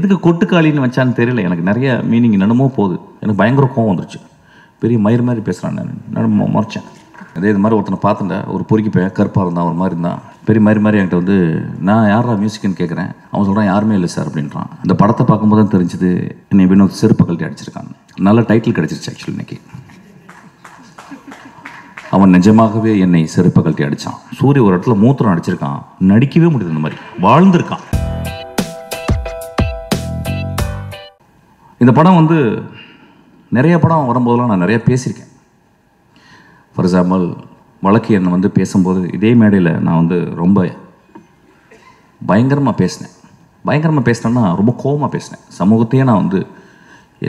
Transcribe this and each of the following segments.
எதுக்கு கொட்டுக்காளின்னு வச்சான்னு தெரியல. எனக்கு நிறைய மீனிங் என்னமோ போகுது. எனக்கு பயங்கர கோவம் வந்துருச்சு. பெரிய மயிர் மாதிரி பேசுகிறான். நான் முறைச்சேன். அதே இது மாதிரி ஒருத்தனை பார்த்துட்டேன். ஒரு பொறுக்கி பையன் கருப்பாக இருந்தான், ஒரு மாதிரி இருந்தான். பெரிய மாதிரி என்கிட்ட வந்து நான் யாரா மியூசிக்னு கேட்குறேன். அவன் சொல்கிறான் யாருமே இல்லை சார் அப்படின்றான். இந்த படத்தை பார்க்கும்போது தான் தெரிஞ்சுது என்னை வினோத் செருப்பு கழட்டி அடிச்சிருக்காங்க. நல்ல டைட்டில் கிடச்சிருச்சு ஆக்சுவலி இன்னைக்கு. அவன் நிஜமாகவே என்னை செருப்பு கழட்டி அடித்தான். சூரிய ஒரு இடத்துல மூத்திரம் அடிச்சிருக்கான். நடிக்கவே முடியுது. இந்த மாதிரி வாழ்ந்திருக்கான். இந்த படம் வந்து நிறைய படம் வரும்போதெல்லாம் நான் நிறைய பேசியிருக்கேன். ஃபார் எக்ஸாம்பிள் வழக்கு என்னை வந்து பேசும்போது இதே மேடையில் நான் வந்து ரொம்ப பயங்கரமாக பேசினேன். பயங்கரமாக பேசினேன்னா ரொம்ப கோவமாக பேசினேன். சமூகத்தையே நான் வந்து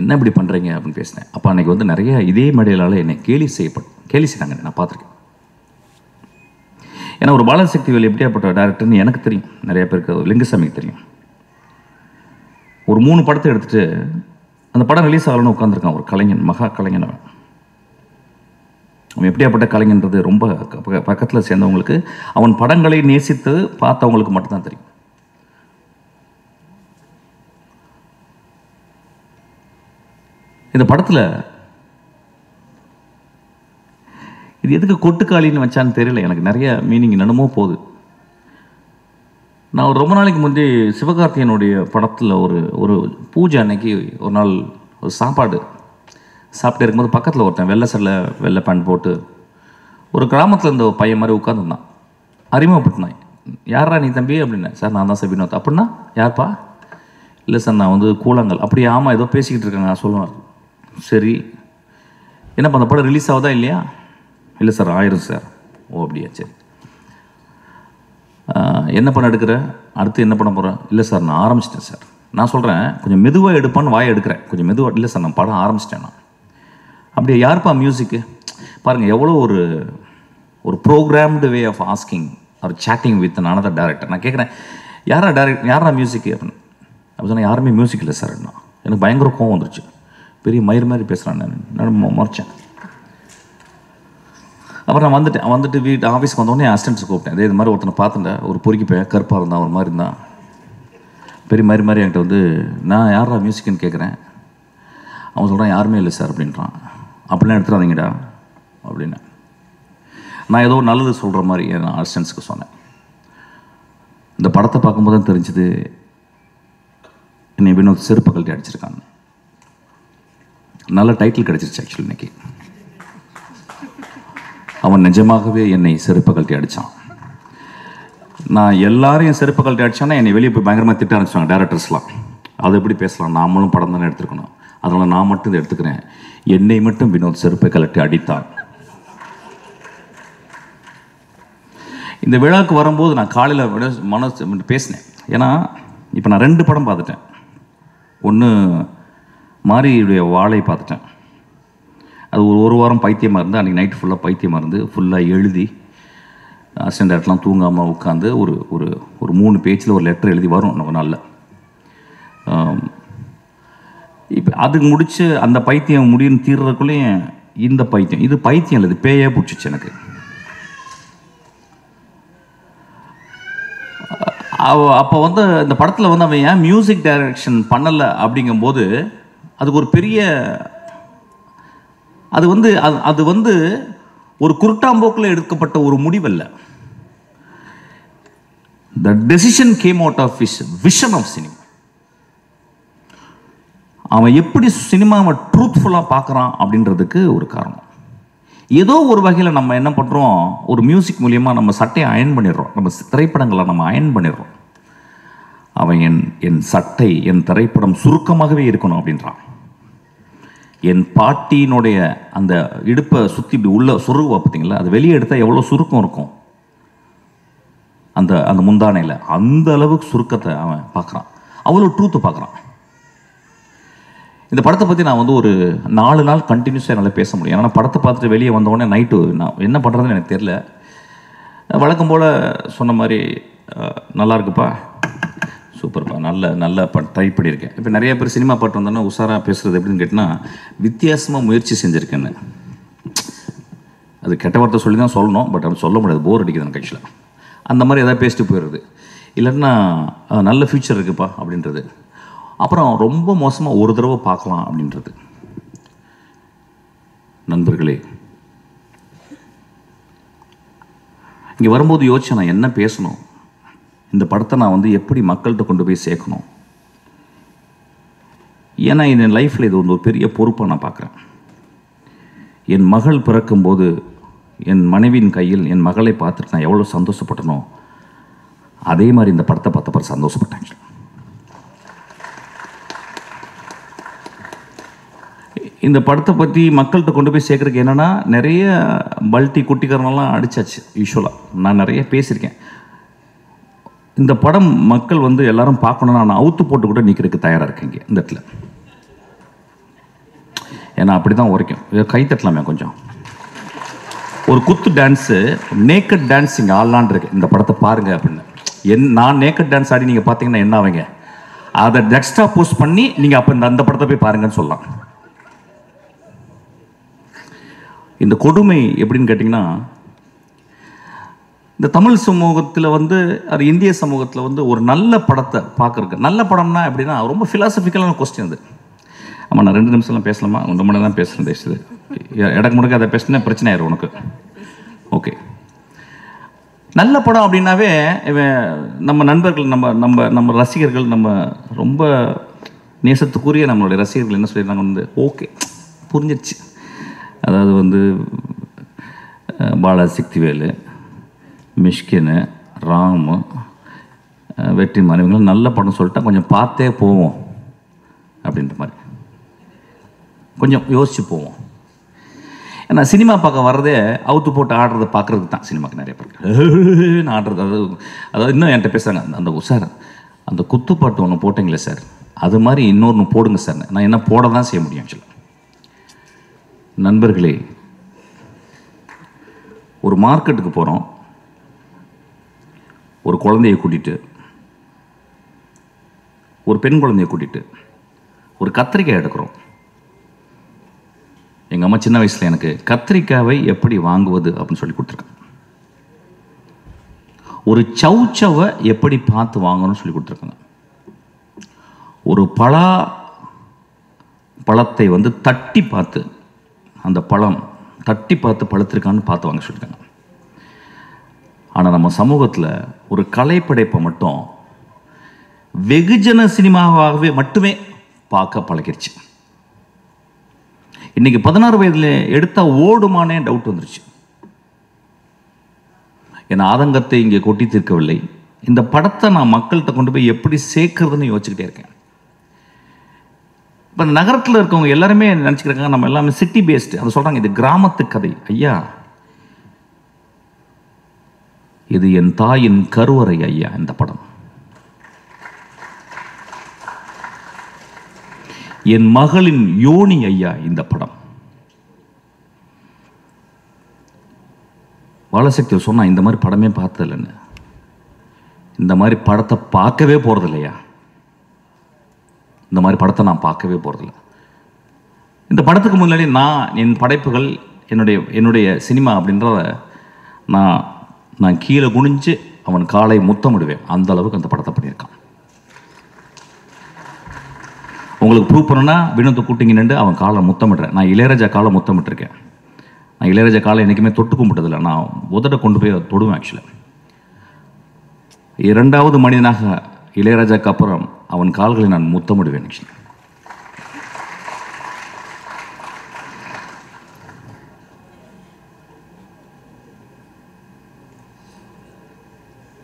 என்ன இப்படி பண்ணுறீங்க அப்படின்னு பேசினேன். அப்போ அன்றைக்கி வந்து நிறைய இதே மேடையிலால் என்னை கேலி செய்கிறாங்க. நான் பார்த்துருக்கேன். ஏன்னா ஒரு பாலசக்திவேல் எப்படியாப்பட்ட டேரக்டர்னு எனக்கு தெரியும். நிறைய பேருக்கு லிங்குசாமிக்கு தெரியும். ஒரு 3 படத்தை எடுத்துகிட்டு அந்த படம் ரிலீஸ் ஆகலன்னு உட்காந்துருக்கான். ஒரு கலைஞன், மகா கலைஞன். அவன் எப்படியாப்பட்ட கலைஞன்றது ரொம்ப பக்கத்தில் சேர்ந்தவங்களுக்கு, அவன் படங்களை நேசித்து பார்த்தவங்களுக்கு மட்டும்தான் தெரியும். இந்த படத்தில் இது எதுக்கு கொட்டுக்காளின்னு வச்சான்னு தெரியல. எனக்கு நிறைய மீனிங் என்னமோ போகுது. நான் ரொம்ப நாளைக்கு முந்தைய சிவகார்த்தியனுடைய படத்தில் ஒரு பூஜை அன்னைக்கு ஒரு நாள் ஒரு சாப்பாடு சாப்பிட்டு இருக்கும்போது பக்கத்தில் ஒருத்தன் வெள்ளை சட்டை வெள்ளை பேண்ட் போட்டு ஒரு கிராமத்தில் இருந்த பையன் மாதிரி உட்காந்துருந்தான். அறிமுகப்பட்டுனான். யாரா நீ தம்பி அப்படின்னேன். சார் நான் தான் சார் வினோத். அப்படின்னா யார்ப்பா? இல்லை சார் நான் வந்து கூழாங்கல். அப்படி ஆமாம் ஏதோ பேசிக்கிட்டு இருக்காங்க நான் சொல்லுவேன். சரி என்னப்பா அந்த படம் ரிலீஸ் ஆகுதா இல்லையா? இல்லை சார் ஆயிரும் சார். ஓ அப்படியா சரி. என்ன படம் எடுக்கிற? அடுத்து என்ன பண்ண போகிறேன்? இல்லை சார் நான் ஆரம்பிச்சிட்டேன் சார். நான் சொல்கிறேன் கொஞ்சம் மெதுவாக எடுப்பான்னு வாயை எடுக்கிறேன். கொஞ்சம் மெதுவாக. இல்லை சார் நான் படம் ஆரம்பிச்சிட்டேன். நான் அப்படியே யார்ப்பா மியூசிக்கு? பாருங்கள் எவ்வளோ ஒரு ப்ரோக்ராம்டு வே ஆஃப் ஆஸ்கிங் ஒரு சேட்டிங் வித் அனதர் டேரக்டர். நான் கேட்குறேன் யாரா மியூசிக்கு அப்படின்னு. அப்படி சொன்னால் யாருமே மியூசிக் இல்லை சார். எனக்கு பயங்கர கோவம் வந்துருச்சு. பெரிய மயிர் மாதிரி பேசுகிறான். நான் முறைச்சேன். அப்புறம் நான் வந்துட்டு வீட்டு ஆஃபீஸ்க்கு வந்தோடனே அசிஸ்டன்ட்ஸ் கூப்பிட்டேன். அதே இது மாதிரி ஒருத்தனை பார்த்துட்டேன். ஒரு பொறுக்கி பையன் கருப்பாக இருந்தான், ஒரு மாதிரி இருந்தான். பெரிய மாதிரி என்கிட்ட வந்து நான் யாரா மியூசிக்னு கேட்குறேன். அவன் சொல்கிறான் யாருமே இல்லை சார் அப்படின்றான். அப்படிலாம் எடுத்துடாதீங்கடா அப்படின்னு நான் ஏதோ நல்லது சொல்கிற மாதிரி என் அசிஸ்டன்ஸுக்கு சொன்னேன். இந்த படத்தை பார்க்கும்போது தான் தெரிஞ்சுது என்னை வினோத் செருப்பு கழட்டி அடிச்சிருக்காங்க. நல்ல டைட்டில் கிடச்சிருச்சு ஆக்சுவலி இன்னைக்கு. அவன் நிஜமாகவே என்னை செருப்பு கழட்டி அடித்தான். நான் எல்லாரையும் செருப்பு கழட்டி அடித்தான்னா என்னை வெளியே போய் பயங்கரமாக திட்ட ஆரம்பிச்சாங்க டேரக்டர்ஸ்லாம். அது எப்படி பேசலாம்? நாமளும் படம் தானே எடுத்துருக்கணும். அதனால் நான் மட்டும் இதை எடுத்துக்கிறேன். என்னை மட்டும் வினோத் செருப்பை கழட்டி அடித்தான். இந்த விழாவுக்கு வரும்போது நான் காலையில் பேசினேன். ஏன்னா இப்போ நான் 2 படம் பார்த்துட்டேன். ஒன்று மாரியுடைய வாழை பார்த்துட்டேன். அது ஒரு வாரம் பைத்தியமாக இருந்து அன்றைக்கி நைட்டு ஃபுல்லாக பைத்தியமாக இருந்து ஃபுல்லாக எழுதி அசிஸ்டன்ட் டேரக்டர்லாம் தூங்காமல் உட்காந்து ஒரு 3 பேஜில் ஒரு லெட்டர் எழுதி வரும் நம்ம நாளில். இப்போ அதுக்கு முடித்து அந்த பைத்தியம் முடியும்னு தீர்றதுக்குள்ளேயும் இந்த பைத்தியம் இது பைத்தியம் இல்லை, இது பேயே பிடிச்சிச்சு எனக்கு. அப்போ வந்து இந்த படத்தில் வந்து அவன் ஏன் மியூசிக் டைரக்ஷன் பண்ணலை அப்படிங்கும்போது அதுக்கு ஒரு பெரிய அது வந்து ஒரு குருட்டாம்போக்கில் எடுக்கப்பட்ட ஒரு முடிவல்ல. The decision came out of his vision of cinema. அவன் எப்படி சினிமாவை ட்ரூத்ஃபுல்லாக பார்க்குறான் அப்படின்றதுக்கு ஒரு காரணம். ஏதோ ஒரு வகையில் நம்ம என்ன பண்ணுறோம், ஒரு மியூசிக் மூலியமாக நம்ம சட்டையை அயன் பண்ணிடுறோம். நம்ம திரைப்படங்களை நம்ம அயன் பண்ணிடுறோம். அவன் என் சட்டை என் திரைப்படம் சுருக்கமாகவே இருக்கணும் அப்படின்றான். என் பாட்டியினுடைய அந்த இடுப்பை சுற்றி இப்படி உள்ள சுருகுவா பார்த்தீங்களா, அது வெளியே எடுத்தால் எவ்வளோ சுருக்கம் இருக்கும் அந்த முந்தானையில். அந்த அளவுக்கு சுருக்கத்தை அவன் பார்க்குறான். அவ்வளோ ட்ரூத்தை பார்க்குறான். இந்த படத்தை பற்றி நான் வந்து ஒரு 4 நாள் கண்டினியூஸாக என்னால் பேச முடியும். ஏன்னா படத்தை பார்த்துட்டு வெளியே வந்தோடனே நைட்டு நான் என்ன பண்ணுறதுன்னு எனக்கு தெரியல. வழக்கம் போல் சொன்ன மாதிரி நல்லா இருக்குப்பா, சூப்பர்ப்பா, நல்ல ட்ரை பண்ணியிருக்கேன். இப்போ நிறைய பேர் சினிமா பாட்டு வந்தோன்னா உஷாராக பேசுகிறது எப்படின்னு கேட்டால் வித்தியாசமாக முயற்சி செஞ்சுருக்கேன்னு. அது கெட்ட வார்த்தை சொல்லி தான் சொல்லணும், பட் அது சொல்ல முடியாது, போர் அடிக்குது எனக்கு ஆக்சுவலாக. அந்த மாதிரி எதாவது பேசிட்டு போயிடுறது. இல்லைன்னா நல்ல ஃப்யூச்சர் இருக்குப்பா அப்படின்றது. அப்புறம் ரொம்ப மோசமாக ஒரு தடவை பார்க்கலாம் அப்படின்றது. நண்பர்களே, இங்கே வரும்போது யோசிச்சேன், நான் என்ன பேசணும், இந்த படத்தை நான் வந்து எப்படி மக்கள்கிட்ட கொண்டு போய் சேர்க்கணும். ஏன்னா என் லைஃப்பில் இது ஒரு பெரிய பொறுப்பை நான் பார்க்குறேன். என் மகள் பிறக்கும்போது என் மனைவியின் கையில் என் மகளை பார்த்துட்டு நான் எவ்வளோ சந்தோஷப்பட்டனோ அதே மாதிரி இந்த படத்தை பார்த்தப்ப சந்தோஷப்பட்டேன். இந்த படத்தை பற்றி மக்கள்கிட்ட கொண்டு போய் சேர்க்குறதுக்கு என்னென்னா, நிறைய பல்ட்டி குட்டிக்காரனெல்லாம் அடித்தாச்சு. யூஸ்வலாக நான் நிறைய பேசியிருக்கேன். இந்த படம் மக்கள் வந்து எல்லாரும் பார்க்கணுன்னா நான் அவுத்து போட்டு கூட நிற்கிறதுக்கு தயாராக இருக்கேன் இங்கே இந்த இடத்துல. ஏன்னா அப்படி தான் உரைக்கும். கை தட்டலாமே கொஞ்சம். ஒரு குத்து டான்ஸு, நேக்கட் டான்ஸ் இங்கே ஆடலான் இருக்கு. இந்த படத்தை பாருங்கள் அப்படின்னு. நான் நேக்கட் டான்ஸ் ஆடி நீங்கள் பார்த்தீங்கன்னா என்ன ஆவீங்க? அதை எக்ஸ்ட்ரா போஸ்ட் பண்ணி நீங்கள் அப்போ அந்த படத்தை போய் பாருங்கன்னு சொல்லலாம். இந்த கொடுமை எப்படின்னு கேட்டிங்கன்னா, இந்த தமிழ் சமூகத்தில் வந்து அது இந்திய சமூகத்தில் வந்து ஒரு நல்ல படத்தை பார்க்குறக்கு, நல்ல படம்னா எப்படின்னா ரொம்ப ஃபிலாசபிக்கலான கொஸ்டின் அது. ஆமாம், நான் 2 நிமிஷம்லாம் பேசலாமா? 1 மணி தான் பேசுகிறேன். பேசுது இடக்கு முடக்க அதை பேசினா பிரச்சனை ஆயிரும் உனக்கு. ஓகே, நல்ல படம் அப்படின்னாவே நம்ம நண்பர்கள், நம்ம ரசிகர்கள், நம்ம ரொம்ப நேசத்துக்குரிய நம்மளுடைய ரசிகர்கள் என்ன சொல்லியிருந்தாங்க வந்து, ஓகே புரிஞ்சிடுச்சு. அதாவது வந்து பாலாசக்திவேலு, மிஷ்கின், ராமு, வெற்றிமாறன் இவங்களும் நல்ல படம் சொல்லிட்டா கொஞ்சம் பார்த்தே போவோம் அப்படின்ற மாதிரி கொஞ்சம் யோசிச்சு போவோம். ஏன்னா சினிமா பார்க்க வர்றதே அவுத்து போட்டு ஆடுறதை பார்க்குறதுக்கு தான். சினிமாவுக்கு நிறைய பேருக்கு ஆடுறது, அதாவது இன்னும் என்கிட்ட பேசுகிறாங்க, அந்த சார் அந்த குத்துப்பாட்டு ஒன்று போட்டிங்களே சார், அது மாதிரி இன்னொன்று போடுங்க சார். நான் என்ன போட தான் செய்ய முடியும் ஆக்சுவலாக. நண்பர்களே, ஒரு மார்க்கெட்டுக்கு போகிறோம், ஒரு குழந்தையை கூட்டிகிட்டு, ஒரு பெண் குழந்தையை கூட்டிகிட்டு ஒரு கத்திரிக்காய் எடுக்கிறோம். எங்கள் அம்மா சின்ன வயசில் எனக்கு கத்திரிக்காவை எப்படி வாங்குவது அப்படின்னு சொல்லி கொடுத்துருக்காங்க. ஒரு சவுச்சவை எப்படி பார்த்து வாங்கணும்னு சொல்லி கொடுத்துருக்காங்க. ஒரு பழத்தை வந்து தட்டி பார்த்து, அந்த பழம் தட்டி பார்த்து பழுத்திருக்கான்னு பார்த்து வாங்க சொல்லியிருக்காங்க. ஆனால் நம்ம சமூகத்தில் ஒரு கலைப்படைப்பை மட்டும் வெகுஜன சினிமாவாகவே மட்டுமே பார்க்க பழகிருச்சு. இன்னைக்கு 16 வயதில் எடுத்தால் ஓடுமானே டவுட் வந்துருச்சு. என் ஆதங்கத்தை இங்கே கொட்டி தீர்க்கவில்லை. இந்த படத்தை நான் மக்கள்கிட்ட கொண்டு போய் எப்படி சேர்க்கறதுன்னு யோசிச்சுக்கிட்டே இருக்கேன். இப்போ நகரத்தில் இருக்கவங்க எல்லாருமே நினச்சிக்கிறாங்க நம்ம எல்லாமே சிட்டி பேஸ்டு. அதை சொல்கிறாங்க, இது கிராமத்து கதை. ஐயா, இது என் தாயின் கருவறை ஐயா. இந்த படம் என் மகளின் யோனி ஐயா. இந்த படம் பாலசக்தி சொன்னா, இந்த மாதிரி படமே பார்த்தது இல்லைன்னு. இந்த மாதிரி படத்தை பார்க்கவே போகிறது இல்லையா? இந்த மாதிரி படத்தை நான் பார்க்கவே போகிறதில்ல. இந்த படத்துக்கு முன்னாடி என் படைப்புகள், என்னுடைய சினிமா அப்படின்றத நான் கீழே குனிஞ்சு அவன் காலை முத்தமிடுவேன். அந்த அளவுக்கு அந்த படத்தை பண்ணியிருக்கான். உங்களுக்கு ப்ரூவ் பண்ணணும்னா வினோத்தை கூட்டிங்க நின்று அவன் காலை முத்தமிடுறேன். நான் இளையராஜா காலை முத்தமிட்டிருக்கேன். நான் இளையராஜா காலை என்றைக்குமே தொட்டு கும்பிட்டதில்லை. நான் உதட கொண்டு போய் தொடுவேன். ஆக்சுவலாக 2வது மனிதனாக இளையராஜாக்கு அப்புறம் அவன் கால்களை நான் முத்தமிடுவேன். ஆக்சுவலி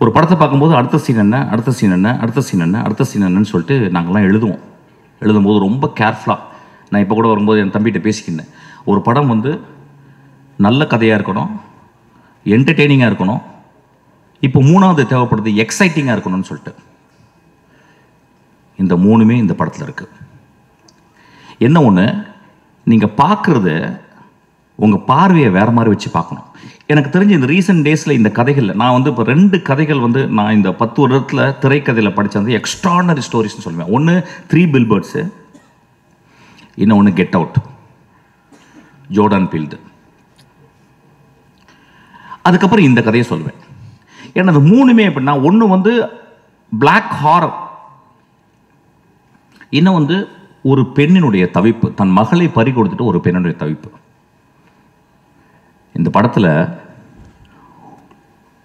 ஒரு படத்தை பார்க்கும்போது அடுத்த சீன் என்ன, அடுத்த சீன் என்ன, அடுத்த சீன் என்ன, அடுத்த சீன் என்னன்னு சொல்லிட்டு நாங்கள்லாம் எழுதுவோம். எழுதும்போது ரொம்ப கேர்ஃபுல்லாக, நான் இப்போ கூட வரும்போது என் தம்பிகிட்ட பேசிக்கிட்டேன், ஒரு படம் வந்து நல்ல கதையாக இருக்கணும், என்டர்டெய்னிங்காக இருக்கணும், இப்போ 3வது தேவைப்படுது எக்ஸைட்டிங்காக இருக்கணும்னு சொல்லிட்டு. இந்த 3மே இந்த படத்தில் இருக்குது. என்ன ஒன்று, நீங்கள் பார்க்குறது உங்கள் பார்வையை வேறு மாதிரி வச்சு பார்க்கணும். எனக்கு தெரிஞ்ச இந்த ரீசெண்ட் டேஸில் இந்த கதைகளில் நான் வந்து இப்போ 2 கதைகள் வந்து நான் இந்த 10 வருடத்தில் திரைக்கதையில் படித்தது எக்ஸ்ட்ரானரி ஸ்டோரிஸ்ன்னு சொல்லுவேன். ஒன்று 3 பில்பர்ட்ஸு, இன்னொன்று கெட் அவுட், ஜோர்டன் பீல்டு. அதுக்கப்புறம் இந்த கதையை சொல்லுவேன். ஏன்னா அது 3மே எப்படின்னா, ஒன்று வந்து பிளாக் ஹாரர், இன்னும் வந்து ஒரு பெண்ணினுடைய தவிப்பு, தன் மகளை பறி கொடுத்துட்டு ஒரு பெண்ணுடைய தவிப்பு. இந்த படத்தில்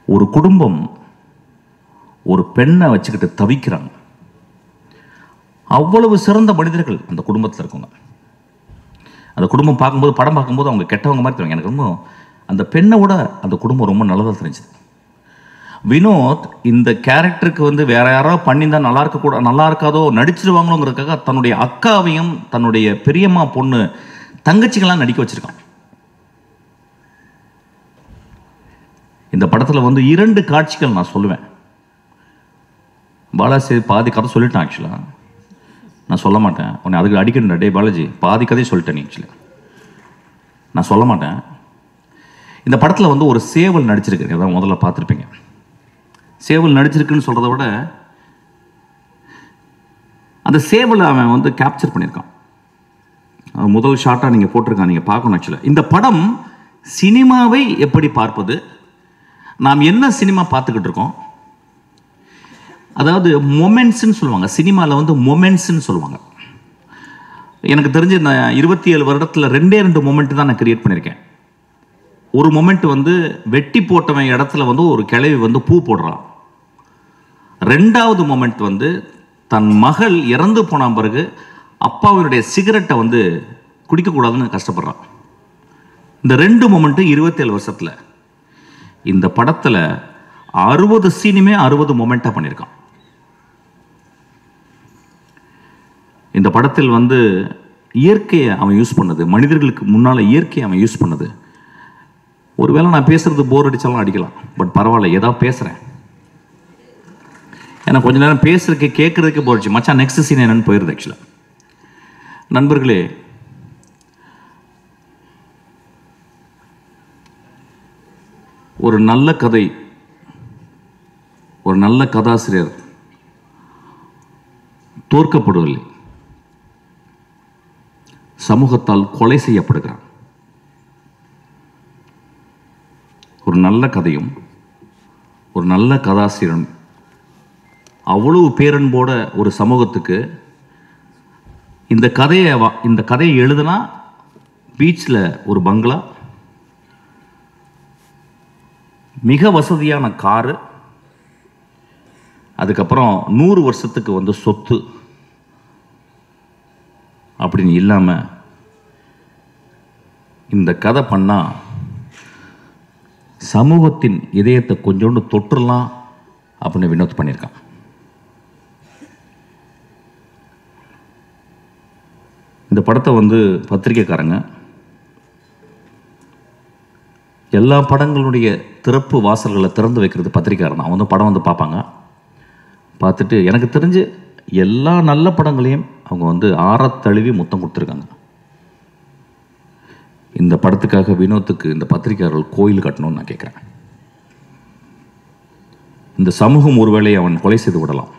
ஒரு குடும்பம் ஒரு பெண்ணை வச்சுக்கிட்டு தவிக்கிறாங்க. அவ்வளவு சிறந்த மனிதர்கள் அந்த குடும்பத்தில் இருக்கவங்க. அந்த குடும்பம் பார்க்கும்போது, படம் பார்க்கும்போது அவங்க கெட்டவங்க மாதிரி தெரியும். எனக்கு ரொம்ப அந்த பெண்ணை விட அந்த குடும்பம் ரொம்ப நல்லதாக தெரிஞ்சுது. வினோத் இந்த கேரக்டருக்கு வந்து வேற யாராவது பண்ணியிருந்தால் நல்லா இருக்காதோ, நடிச்சிருவாங்களோங்கிறதுக்காக தன்னுடைய அக்காவையும் தன்னுடைய பெரியம்மா பொண்ணு தங்கச்சிகளாம் நடிக்க வச்சிருக்கான். இந்த படத்தில் வந்து 2 காட்சிகள் நான் சொல்லுவேன். பாலாஜி பாதி கதை சொல்லிட்டேன். ஆக்சுவலாக நான் சொல்ல மாட்டேன். உன்னை அதுக்கு அடிக்கணும். டே பாலாஜி, பாதி கதையை சொல்லிட்டேன். ஆக்சுவலி நான் சொல்ல மாட்டேன். இந்த படத்தில் வந்து ஒரு சேவல் நடிச்சிருக்கு. அதான் முதல்ல பார்த்துருப்பீங்க. சேவல் நடிச்சிருக்குன்னு சொல்கிறத விட அந்த சேவலை அவன் வந்து கேப்சர் பண்ணியிருக்கான். முதல் ஷாட்டாக நீங்கள் போட்டிருக்கான், நீங்கள் பார்க்கணும். ஆக்சுவலாக இந்த படம் சினிமாவை எப்படி பார்ப்பது, நாம் என்ன சினிமா பார்த்துக்கிட்டு இருக்கோம், அதாவது மொமெண்ட்ஸ்ன்னு சொல்லுவாங்க. சினிமாவில் வந்து மொமெண்ட்ஸ்ன்னு சொல்லுவாங்க. எனக்கு தெரிஞ்சு நான் 27 வருடத்தில் 2 மொமெண்ட் தான் நான் கிரியேட் பண்ணியிருக்கேன். ஒரு மொமெண்ட் வந்து வெட்டி போட்டவன் இடத்துல வந்து ஒரு கிழவி வந்து பூ போடுறான். 2வது மொமெண்ட் வந்து தன் மகள் இறந்து போன பிறகு அப்பாவினுடைய சிகரெட்டை வந்து குடிக்கக்கூடாதுன்னு கஷ்டப்படுறான். இந்த 2 மொமெண்ட்டு 27 வருஷத்தில். இந்த படத்தில் 60 சீனுமே 60 மொமெண்ட்டாக பண்ணியிருக்கான். இந்த படத்தில் வந்து இயற்கையை அவன் யூஸ் பண்ணது, மனிதர்களுக்கு முன்னால் இயற்கையை அவன் யூஸ் பண்ணது. ஒருவேளை நான் பேசுறது போர் அடித்தாலும் அடிக்கலாம், பட் பரவாயில்ல, ஏதாவது பேசுகிறேன். ஏன்னா கொஞ்ச நேரம் பேசுறதுக்கு கேட்குறதுக்கு போச்சு. மச்சான் நெக்ஸ்ட் சீன் என்னன்னு போயிருது. ஆக்சுவலாக நண்பர்களே, ஒரு நல்ல கதை, ஒரு நல்ல கதாசிரியர் தோற்கப்படவில்லை, சமூகத்தால் கொலை செய்யப்படுகிறான். ஒரு நல்ல கதையும் ஒரு நல்ல கதாசிரியரும் அவ்வளவு பேரன்போட ஒரு சமூகத்துக்கு இந்த கதையை எழுதுனா பீச்சில் ஒரு பங்களா, மிக வசதியான காரு, அதுக்கப்புறம் 100 வருஷத்துக்கு வந்து சொத்து அப்படின்னு இல்லாமல் இந்த கதை பண்ணால் சமூகத்தின் இதயத்தை கொஞ்சோண்டு தொற்றுலாம் அப்படின்னு வினோத் பண்ணியிருக்கான். இந்த படத்தை வந்து பத்திரிக்கைக்காரங்க எல்லா படங்களுடைய திறப்பு வாசல்களை திறந்து வைக்கிறது பத்திரிக்கையாளர் தான். அவங்க வந்து படம் வந்து பார்ப்பாங்க. பார்த்துட்டு எனக்கு தெரிஞ்சு எல்லா நல்ல படங்களையும் அவங்க வந்து ஆறத்தழுவி முத்தம் கொடுத்துருக்காங்க. இந்த படத்துக்காக வினோத்துக்கு இந்த பத்திரிக்கையாளர்கள் கோயில் கட்டணும்னு நான் கேட்குறேன். இந்த சமூகம் ஒருவேளை அவன் கொலை செய்து விடலாம்.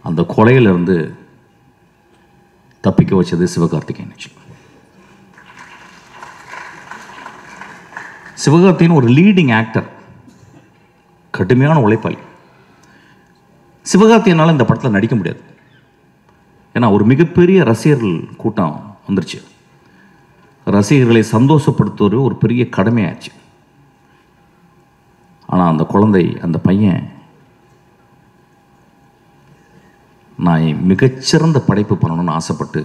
அந்த கொலையிலிருந்து தப்பிக்க வச்சது சிவகார்த்திகேயன். சிவகார்த்திகேயன் ஒரு லீடிங் ஆக்டர், கடுமையான உழைப்பாளி. சிவகார்த்திகேயனால் இந்த படத்தில் நடிக்க முடியாது. ஏன்னா ஒரு மிகப்பெரிய ரசிகர்கள் கூட்டம் வந்துருச்சு. ரசிகர்களை சந்தோஷப்படுத்துவது ஒரு பெரிய கடமையாச்சு. ஆனால் அந்த குழந்தை, அந்த பையன், நான் மிகச்சிறந்த படைப்பு பண்ணணும்னு ஆசைப்பட்டு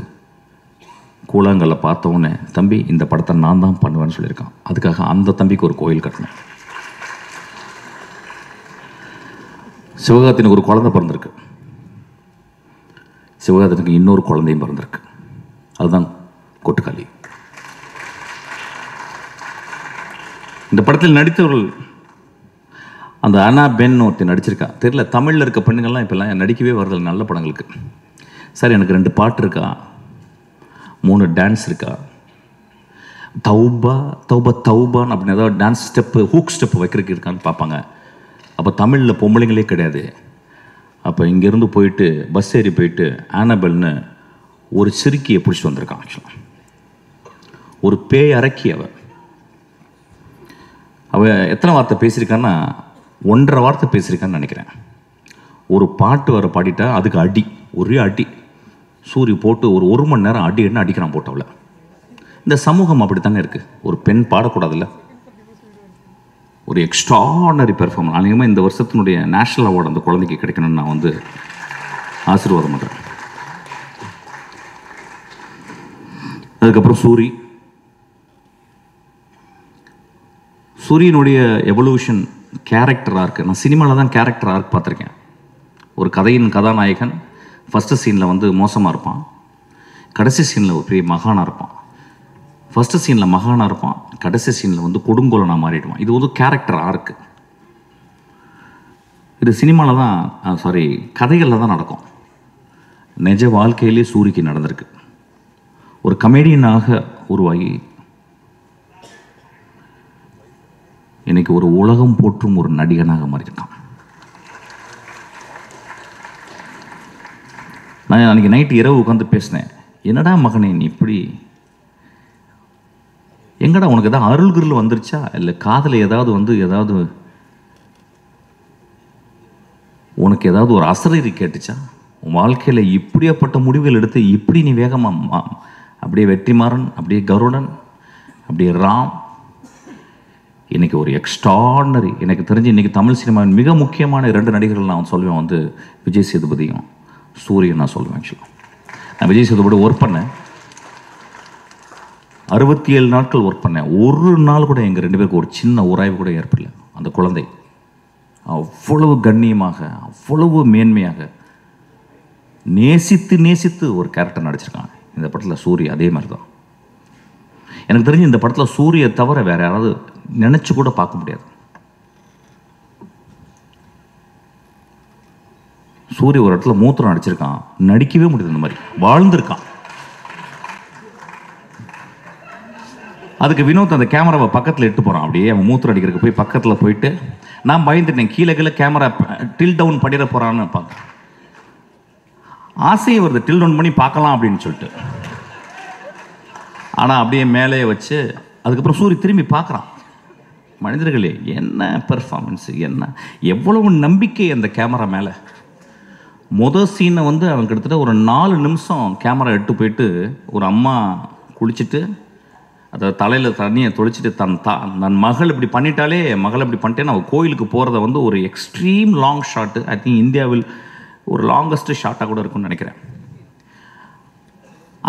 கூழாங்கல்ல பார்த்தவொன்னே, தம்பி இந்த படத்தை நான் தான் பண்ணுவேன்னு சொல்லியிருக்கான். அதுக்காக அந்த தம்பிக்கு ஒரு கோயில் கட்டணும். சிவகார்த்திகேயனுக்கு ஒரு குழந்தை பிறந்திருக்கு. சிவகார்த்திகேயனுக்கு இன்னொரு குழந்தையும் பிறந்திருக்கு. அதுதான் கொட்டுக்காளி. இந்த படத்தில் நடித்தவர்கள், அந்த அனா பென் ஒருத்தி நடிச்சிருக்கா. தெரியல, தமிழில் இருக்க பெண்ணுங்கள்லாம் இப்போல்லாம் நடிக்கவே வரதில்லை நல்ல படங்களுக்கு. சார் எனக்கு 2 பாட்டு இருக்கா, 3 டான்ஸ் இருக்கா, தௌபா தௌபா தௌபான்னு அப்படின்னு ஏதாவது டான்ஸ் ஸ்டெப்பு, ஹூக் ஸ்டெப்பு வைக்கிறதுக்கு இருக்கான்னு பார்ப்பாங்க. அப்போ தமிழில் பொம்பளைங்களே கிடையாது. அப்போ இங்கேருந்து போயிட்டு பஸ் ஏறி போயிட்டு ஆனபெல்னு ஒரு சிறுக்கியை பிடிச்சிட்டு வந்திருக்கான். ஆக்சுவலாக ஒரு பேய் அரக்கி. அவள் எத்தனை வார்த்தை பேசியிருக்கான்னா 1.5 வார்த்தை பேசியிருக்கான்னு நினைக்கிறேன். ஒரு பாட்டு வர பாடிட்டா அதுக்கு அடி, ஒரே அடி. சூரி போட்டு ஒரு மணி நேரம் அடி என்ன அடிக்கிறான் போட்டவள. இந்த சமூகம் அப்படித்தானே இருக்குது. ஒரு பெண் பாடக்கூடாதுல்ல. ஒரு எக்ஸ்ட்ரானரி பெர்ஃபார்மன்ஸ். அநேகமாக இந்த வருஷத்தினுடைய நேஷ்னல் அவார்டு அந்த குழந்தைக்கு கிடைக்கணும்னு நான் வந்து ஆசீர்வாதம் பண்ணுறேன். அதுக்கப்புறம் சூரியனுடைய எவல்யூஷன் கேரக்டர் ஆர்க்கு. நான் சினிமாவில் தான் கேரக்டர் ஆர்க் பார்த்துருக்கேன். ஒரு கதையின் கதாநாயகன் ஃபஸ்ட்டு சீனில் வந்து மோசமாக இருப்பான், கடைசி சீனில் ஒரு பெரிய மகானாக இருப்பான். ஃபஸ்ட்டு சீனில் மகானாக இருப்பான், கடைசி சீனில் வந்து கொடுங்கோலனாக மாறிடுவான். இது வந்து கேரக்டர் ஆர்க்கு. இது சினிமாவில் தான் கதைகளில் தான் நடக்கும். நிஜ வாழ்க்கையிலே சூரிக்கு நடந்திருக்கு. ஒரு கமெடியனாக உருவாகி இன்னைக்கு ஒரு உலகம் போற்றும் ஒரு நடிகனாக மாறியிருக்கான். நான் அன்றைக்கி நைட்டு இரவு உட்காந்து பேசினேன். என்னடா மகனே நீ இப்படி, எங்கடா உனக்கு ஏதாவது அருள்கிருள் வந்துருச்சா, இல்லை காதில் ஏதாவது உனக்கு ஏதாவது ஒரு அசரீரி கேட்டுச்சா? உன் வாழ்க்கையில் இப்படியாப்பட்ட முடிவுகள் எடுத்து இப்படி நீ வேகமாக அப்படியே வெற்றிமாறன், அப்படியே கருடன், அப்படியே ராம், இன்றைக்கி ஒரு எக்ஸ்ட்ரானரி. எனக்கு தெரிஞ்சு இன்றைக்கி தமிழ் சினிமாவின் மிக முக்கியமான 2 நடிகர்கள் நான் சொல்லுவேன் வந்து விஜய் சேதுபதியும் சூரியன் நான் சொல்லுவேன். ஆக்சுவலாக நான் விஜய் சேதுபதி ஒர்க் பண்ணேன், 67 நாட்கள் ஒர்க் பண்ணேன். ஒரு நாள் கூட எங்கள் 2 பேருக்கு ஒரு சின்ன உராய்வு கூட ஏற்படல. அந்த குழந்தை அவ்வளவு கண்ணியமாக, அவ்வளவு மேன்மையாக நேசித்து ஒரு கேரக்டர் நடிச்சிருக்காங்க. இந்த படத்தில் சூரிய அதே மாதிரி தான். எனக்கு தெரிஞ்சு இந்த படத்தில் சூரிய தவிர வேறு யாராவது நினச்சி கூட பார்க்க முடியாது. சூரிய ஒரு இடத்துல மூத்திரம் நடிச்சிருக்கான், நடிக்கவே முடியாது. இந்த மாதிரி வாழ்ந்திருக்கான். அதுக்கு வினோத் அந்த கேமராவை பக்கத்தில் எட்டு போகிறான். அப்படியே அவன் மூத்திரம் அடிக்கிறதுக்கு போய் பக்கத்தில் போயிட்டு நான் பயந்துட்டேன், கீழே கேமரா டில் டவுன் பண்ணிட போகிறான்னு பார்க்க ஆசையை வருது, டில் டவுன் பண்ணி பார்க்கலாம் அப்படின்னு சொல்லிட்டு. ஆனால் அப்படியே மேலே வச்சு அதுக்கப்புறம் சூரிய திரும்பி பார்க்குறான். மனிதர்களே என்ன பெர்ஃபார்மன்ஸு, என்ன எவ்வளவு நம்பிக்கை அந்த கேமரா மேலே. சீனை வந்து அவன் கிட்டத்தட்ட ஒரு 4 நிமிஷம் கேமரா எட்டு போயிட்டு ஒரு அம்மா குளிச்சுட்டு அதை தலையில் தண்ணியை தொளிச்சிட்டு தன் மகள் இப்படி பண்ணிட்டாலே, மகள் இப்படி பண்ணிட்டேன்னு அவள் கோயிலுக்கு போகிறத வந்து ஒரு extreme long shot. I think இந்தியாவில் ஒரு லாங்கஸ்ட் ஷாட்டாக கூட இருக்கும்னு நினைக்கிறேன்.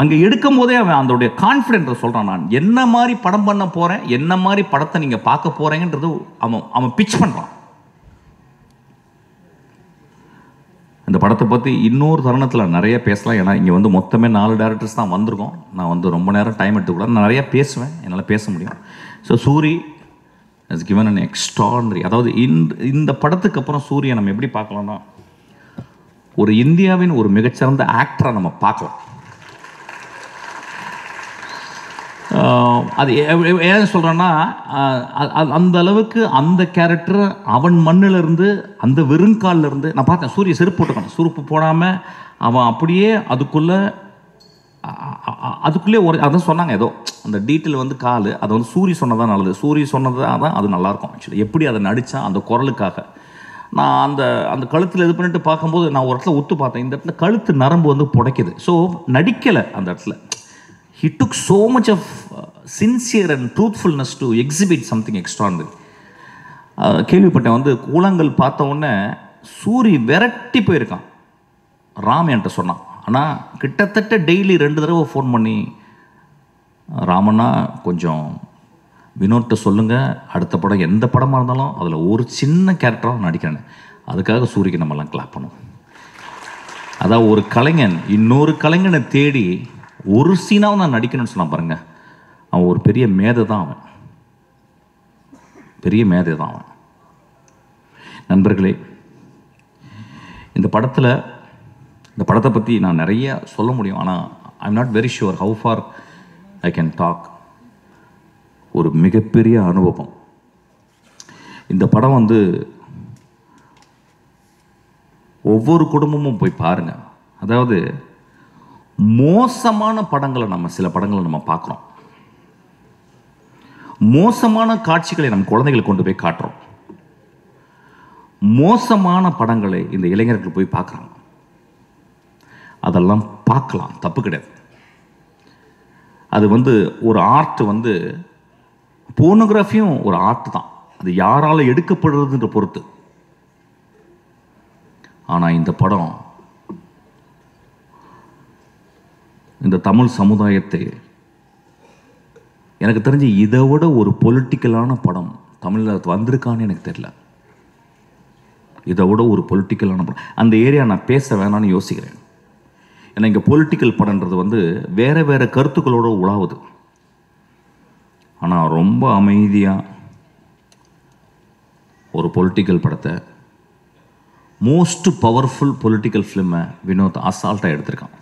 அங்கே எடுக்கும் போதே அவன் அதோடைய கான்ஃபிடென்ட்டை சொல்கிறான். நான் என்ன மாதிரி படம் பண்ண போகிறேன், என்ன மாதிரி படத்தை நீங்கள் பார்க்க போகிறேங்கன்றது அவன் பிச் பண்ணுறான். இந்த படத்தை பற்றி இன்னொரு தருணத்தில் நிறைய பேசலாம். ஏன்னா இங்கே வந்து மொத்தமே 4 டேரக்டர்ஸ் தான் வந்திருக்கோம். நான் வந்து ரொம்ப நேரம் டைம் எடுத்துக்கூடாது, நான் நிறையா பேசுவேன், என்னால் பேச முடியும். So Soori has given an extraordinary. அதாவது இந்த படத்துக்கு அப்புறம் சூரியை நம்ம எப்படி பார்க்கலாம்னா, ஒரு இந்தியாவின் ஒரு மிகச்சிறந்த ஆக்டரை நம்ம பார்க்கலாம். அது ஏன் சொல்கிறேன்னா, அந்த அளவுக்கு அந்த கேரக்டர் அவன் மண்ணிலிருந்து, அந்த வெறுங்காலிருந்து நான் பார்த்தேன். சூரிய செருப்பு போட்டுக்கணும், செருப்பு போடாமல் அவன் அப்படியே அதுக்குள்ளே ஒரு அதான் சொன்னாங்க, ஏதோ அந்த டீட்டெயில் வந்து கால், அதை வந்து சூரிய சொன்னதான் நல்லது, சூரிய சொன்னதான் தான் அது நல்லாயிருக்கும். ஆக்சுவலி எப்படி அதை நடித்தான் அந்த குரலுக்காக. நான் அந்த கழுத்தில் இது பண்ணிட்டு பார்க்கும்போது நான் ஒரு இடத்துல ஒத்து பார்த்தேன், இந்த இடத்துல கழுத்து நரம்பு வந்து புடைக்குது. ஸோ நடிக்கலை அந்த இடத்துல. He took so much of sincere and truthfulness to exhibit something extraordinary. கேள்விப்பட்டேன் வந்து கூழாங்கல் பார்த்த உடனே சூரி விரட்டி போயிருக்கான். ராம் என்கிட்ட சொன்னான். ஆனால் கிட்டத்தட்ட டெய்லி 2 தடவை ஃபோன் பண்ணி, ராமண்ணா கொஞ்சம் வினோத்தை சொல்லுங்கள், அடுத்த படம் எந்த படமாக இருந்தாலும் அதில் ஒரு சின்ன கேரக்டராக நடிக்கிறேன்னு. அதுக்காக சூரிக்கு நம்மலாம் கிளாப் பண்ணுவோம். அதான் ஒரு கலைஞன் இன்னொரு கலைஞனை தேடி ஒரு சீனாவும் நான் நடிக்கணும்னு சொன்னான் பாருங்க. அவன் ஒரு பெரிய மேதை தான், அவன் பெரிய மேதை தான் அவன். நண்பர்களே, இந்த படத்தை பற்றி நான் நிறைய சொல்ல முடியும். ஆனால் I am not very sure how far I can talk. ஒரு மிகப்பெரிய அனுபவம். இந்த படம் வந்து ஒவ்வொரு குடும்பமும் போய் பாருங்கள். அதாவது மோசமான படங்களை சில படங்களை நம்ம பார்க்குறோம். மோசமான காட்சிகளை நம்ம குழந்தைகளை கொண்டு போய் காட்டுறோம். மோசமான படங்களை இந்த இளைஞர்கள் போய் பார்க்குறாங்க. அதெல்லாம் பார்க்கலாம், தப்பு கிடையாது. அது ஒரு ஆர்ட், போர்னோகிராஃபியும் ஒரு ஆர்ட் தான். அது யாரால் எடுக்கப்படுறதுன்ற பொறுத்து. ஆனால் இந்த படம் இந்த தமிழ் சமுதாயத்தை, எனக்கு தெரிஞ்சு இதை விட ஒரு பொலிட்டிக்கலான படம் தமிழில் வந்திருக்கான்னு எனக்கு தெரியல. இதை விட ஒரு பொலிட்டிக்கலான படம், அந்த ஏரியா நான் பேச வேணான்னு யோசிக்கிறேன். ஏன்னா இங்கே பொலிட்டிக்கல் படம்ன்றது வேறு வேறு கருத்துக்களோடு உலாவுது. ஆனால் ரொம்ப அமைதியாக ஒரு பொலிட்டிக்கல் படத்தை, மோஸ்ட் பவர்ஃபுல் பொலிட்டிக்கல் ஃபிலிமை வினோத் அசால்ட்டாக எடுத்திருக்கான்.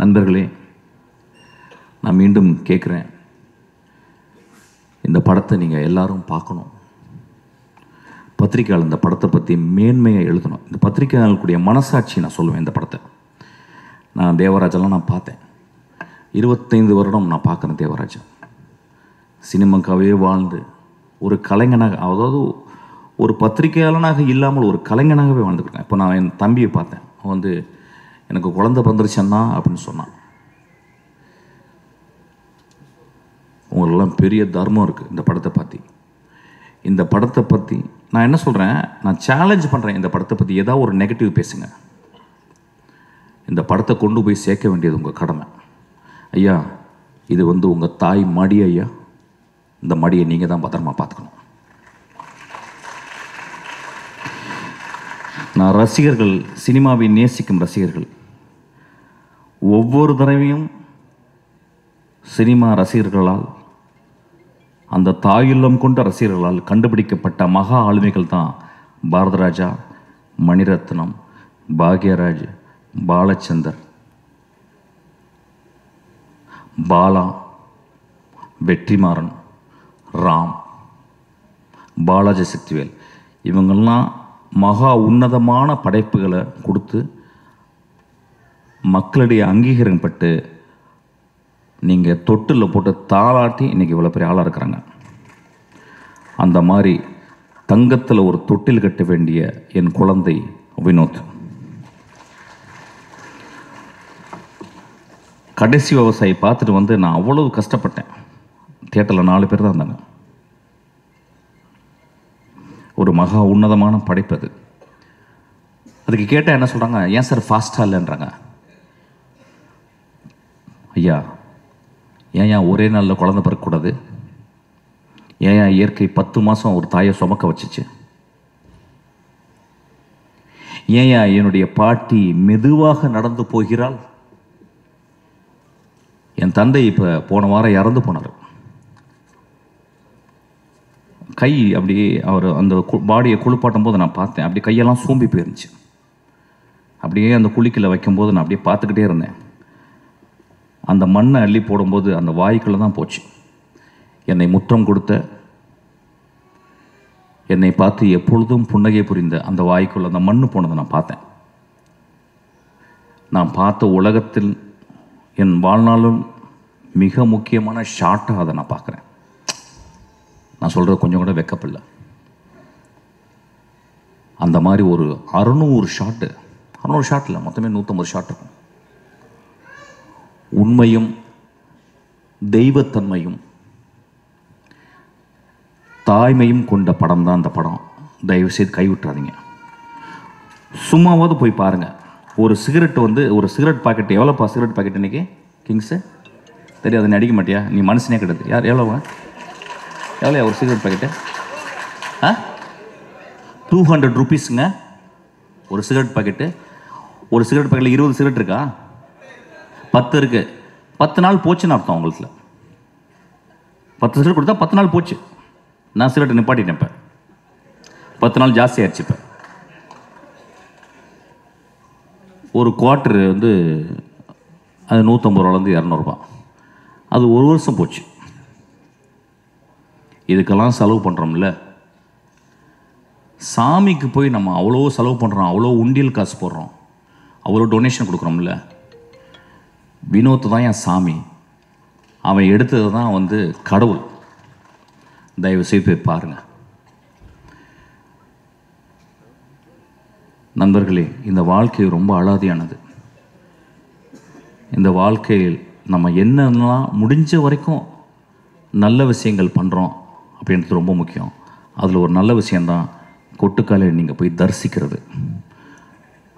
நண்பர்களே, நான் மீண்டும் கேட்குறேன், இந்த படத்தை நீங்கள் எல்லாரும் பார்க்கணும். பத்திரிக்கையாளர் இந்த படத்தை பற்றி மேன்மையை எழுதணும். இந்த பத்திரிக்கையாளர்களுடைய மனசாட்சி நான் சொல்லுவேன். இந்த படத்தை நான் தேவராஜெல்லாம் நான் பார்த்தேன். 25 வருடம் நான் பார்க்குறேன் தேவராஜா. சினிமாக்காகவே வாழ்ந்து ஒரு கலைஞனாக, அதாவது ஒரு பத்திரிகையாளனாக இல்லாமல் ஒரு கலைஞனாகவே வாழ்ந்துருக்கேன். இப்போ நான் என் தம்பியை பார்த்தேன். அவன் எனக்கு குழந்தை பிறந்துருச்சேன்னா அப்படின்னு சொன்னான். உங்களெல்லாம் பெரிய தர்மம் இருக்குது இந்த படத்தை பற்றி. இந்த படத்தை பற்றி நான் என்ன சொல்கிறேன், நான் சேலஞ்ச் பண்ணுறேன். இந்த படத்தை பற்றி ஏதாவது ஒரு நெகட்டிவ் பேசுங்க. இந்த படத்தை கொண்டு போய் சேர்க்க வேண்டியது உங்கள் கடமை. ஐயா, இது உங்கள் தாய் மடி ஐயா. இந்த மடியை நீங்கள் தான் பத்திரமா பார்த்துக்கணும். நான் ரசிகர்கள், சினிமாவை நேசிக்கும் ரசிகர்கள், ஒவ்வொரு தடவையும் சினிமா ரசிகர்களால், அந்த தாயுள்ளம் கொண்ட ரசிகர்களால் கண்டுபிடிக்கப்பட்ட மகா ஆளுமைகள் தான் பாரதராஜா, மணிரத்னம், பாக்யராஜ், பாலச்சந்தர், பாலா, வெற்றிமாறன், ராம், பாலாஜி சக்திவேல். இவங்கெல்லாம் மகா உன்னதமான படைப்புகளை கொடுத்து மக்களுடைய அங்கீகாரம் பட்டு நீங்கள் தொட்டில் போட்டு தாளாட்டி இன்றைக்கி இவ்வளோ பெரிய ஆளாக இருக்கிறாங்க. அந்த மாதிரி தங்கத்தில் ஒரு தொட்டில் கட்ட வேண்டிய என் குழந்தை வினோத். கடைசி விவசாயி பார்த்துட்டு நான் அவ்வளவு கஷ்டப்பட்டேன். தியேட்டரில் 4 பேர் தான் இருந்தாங்க. ஒரு மகா உன்னதமான படைப்பு அது. அதுக்கு கேட்டால் என்ன சொல்கிறாங்க, ஏன் சார் ஃபாஸ்ட்டாக இல்லைன்றாங்க. ஐயா, ஏன் ஒரே நாளில் குழந்தை பிறக்கக்கூடாது? ஏன் இயற்கை 10 மாதம் ஒரு தாயை சுமக்க வச்சிச்சு? ஏன் என்னுடைய பாட்டி மெதுவாக நடந்து போகிறாள்? என் தந்தை இப்போ போன வாரம் இறந்து போனார். கை அப்படியே அவர் அந்த பாடியை குளிப்பாட்டும் போது நான் பார்த்தேன். அப்படியே கையெல்லாம் சூம்பி போயிருந்துச்சு. அப்படியே அந்த குளிக்கல வைக்கும்போது நான் அப்படியே பார்த்துக்கிட்டே இருந்தேன். அந்த மண்ணை அள்ளி போடும்போது அந்த வாய்க்குள்ளே தான் போச்சு. என்னை முத்தம் கொடுத்த, என்னை பார்த்து எப்பொழுதும் புன்னகை புரிந்த அந்த வாய்க்குள்ள அந்த மண்ணு போனதை நான் பார்த்தேன். நான் பார்த்த உலகத்தில் என் வாழ்நாளும் மிக முக்கியமான ஷாட்டாக அதை நான் பார்க்குறேன். நான் சொல்கிறது கொஞ்சம் கூட வெக்கப்படல. அந்த மாதிரி ஒரு 600 ஷாட்டு, 600 ஷாட்டில் மொத்தமே 150 ஷாட் இருக்கும். உண்மையும் தெய்வத்தன்மையும் தாய்மையும் கொண்ட படம் தான் அந்த படம். தயவுசெய்து கைவிட்டுறாதீங்க. சும்மாவது போய் பாருங்கள். ஒரு சிகரெட் ஒரு சிகரெட் பாக்கெட் எவ்வளோப்பா? சிகரெட் பாக்கெட் இன்றைக்கி கிங்ஸு தெரியாது, நீ அடிக்க மாட்டியா? நீ மனுஷனே கிடையாது. யார் எவ்வளோவா? எவ்வளோ ஒரு சிகரெட் பாக்கெட்டு? 200 ருபீஸுங்க ஒரு சிகரெட் பாக்கெட்டு. ஒரு சிகரெட் பாக்கெட்டில் 20 சிகரெட் இருக்கா? 10 இருக்குது. 10 நாள் போச்சுன்னு அர்த்தம் உங்களுக்கு. 10 சிகரெட் கொடுத்தா 10 நாள் போச்சு. நான் சிகரெட்டை நிப்பாட்டிட்டேன். இப்போ 10 நாள் ஜாஸ்தி ஆயிடுச்சு. இப்போ ஒரு குவார்ட்டரு அது 150 ரூபாலேருந்து 200 ரூபா. அது 1 வருஷம் போச்சு. இதுக்கெல்லாம் செலவு பண்ணுறோம்ல. சாமிக்கு போய் நம்ம அவ்வளோ செலவு பண்ணுறோம், அவ்வளோ உண்டியல் காசு போடுறோம், அவ்வளோ டொனேஷன் கொடுக்குறோம்ல. வினோத் தான் என் சாமி. அவன் எடுத்தது தான் கடவுள். தயவு செய்து போய் பாருங்கள். நண்பர்களே, இந்த வாழ்க்கை ரொம்ப அலாதியானது. இந்த வாழ்க்கையில் நம்ம என்னென்னலாம் முடிஞ்ச வரைக்கும் நல்ல விஷயங்கள் பண்ணுறோம் அப்படின்றது ரொம்ப முக்கியம். அதில் ஒரு நல்ல விஷயந்தான் கொட்டுக்காலை நீங்கள் போய் தரிசிக்கிறது.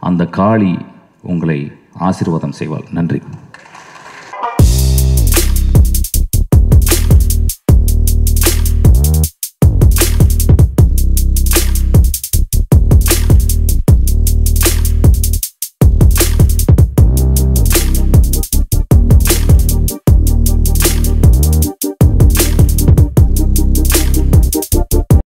அந்த காளி உங்களை ஆசீர்வாதம் செய்வாள். நன்றி.